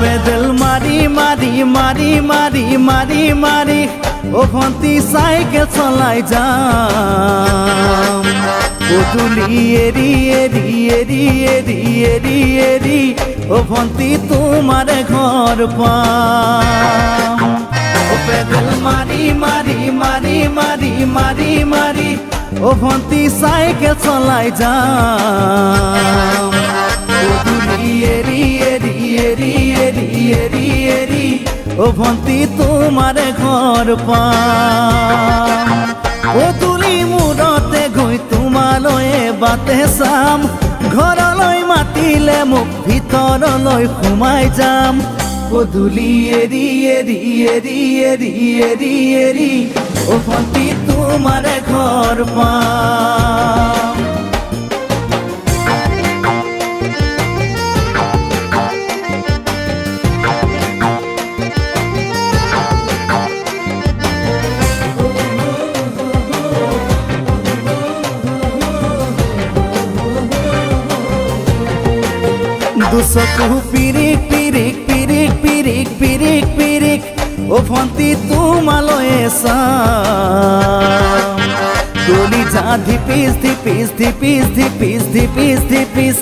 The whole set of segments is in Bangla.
পেডেল মারি মারি মারি মারি মারি মারি ও ভন্তি সাইকেল চলাই যাম পদূলি এরি এরি এরি এরি এরি এরি ও ভন্তি তোমার ঘর পাম ও পেডেল মারি মারি মারি মারি মারি মারি ও ভন্তি সাইকেল চলাই যাম পদূলি এরি এরি এরি এরি এরি এরি ও ভন্তি তোমার ঘর পাম পদূলি মূৰতে গৈ তোমালৈয়ে বাটে চাম ঘৰলৈ মাতিলে মোক ভিতৰলৈ সোমাই যাম পদূলি এৰি এৰি এৰি এৰি এৰি এৰি ও ভন্তি তোমার ঘর পাম দুচকু পিৰিক পিৰিক পিৰিক পিৰিক পিৰিক পিৰিক ও ভন্তি তোমালৈয়ে চাম কলিজা ধিপিস ধিপিস ধিপিস ধিপিস ধিপিস ধিপিস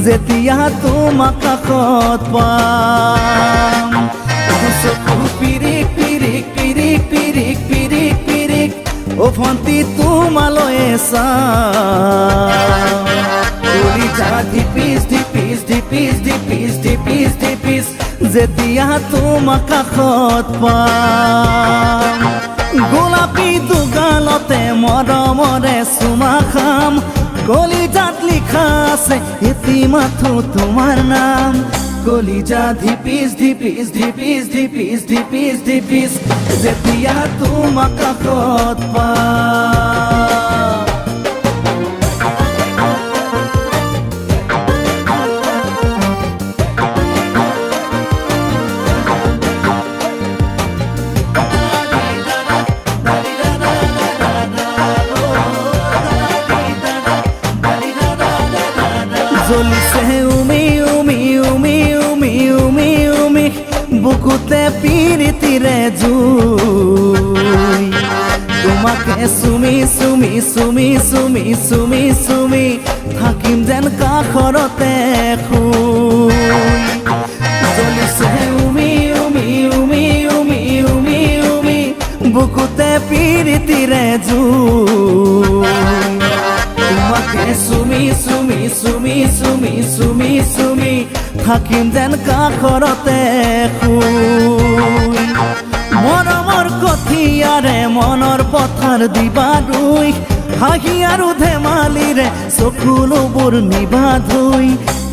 যেতিয়া তোমাক কাষত পাম দুচকু পিৰিক পিৰিক পিৰিক পিৰিক পিৰিক পিৰিক ও ভন্তি তোমালৈয়ে চাম কলিজা ধিপিস ধিপিস ধিপিস ধিপিস ধিপিস ধিপিস যেতিয়া তোমাক কাষত পাম গোলাপী দুগালতে মৰমৰে চুমা খাম কলিজাত লিখা আছে এটি মাথো তোমাৰ নাম কলিজা ধিপিস ধিপিস ধিপিস ধিপিস ধিপিস ধিপিস যেতিয়া তোমাক কাষত পাম জ্বলিছে উমি উমি উমি উমি উমি উমি বুকুতে পিৰিতিৰে জুই তোমাকে চুমি চুমি চুমি চুমি চুমি চুমি থাকিম যেন কাষৰতে শুই জ্বলিছে উমি উমি উমি উমি উমি উমি বুকুতে পিৰিতিৰে জুই তোমাকে চুমি চুমি চুমি চুমি চুমি চুমি থাকিম যেন কাষৰতে শুই মৰমৰ কঠিয়াৰে মনৰ পথাৰ দিবা ৰুই হাঁহি আৰু ধেমালিৰে চকুলোবোৰ নিবা ধুই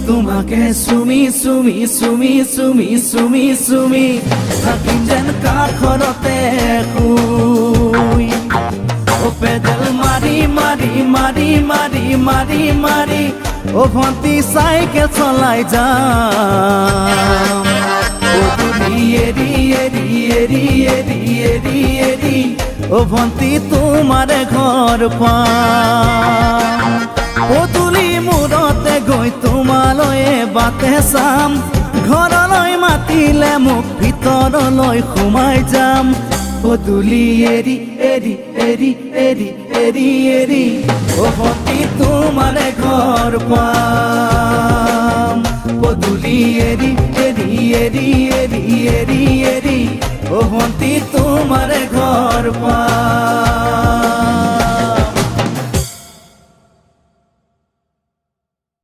তোমাকে চুমি চুমি চুমি চুমি চুমি চুমি থাকিম যেন কাষৰতে শুই ও পেডেল মারি মারি মারি মারি মারি মারি ও ভন্তি সাইকেল চলাই যাম পদূলি এরি এরি এরি এরি এরি এরি ও ভন্তি তোমার ঘর পাম পদূলি মূৰতে গৈ তোমালৈয়ে বাটে চাম ঘৰলৈ মাতিলে মোক ভিতৰলৈ সোমাই যাম পদূলি এরি এরি এরি এরি এরি এরি ও ভন্তি তোমার ঘর পাম পদূলি এরি এরি এরি এরি এরি এরি ও ভন্তি তোমার ঘর পাম।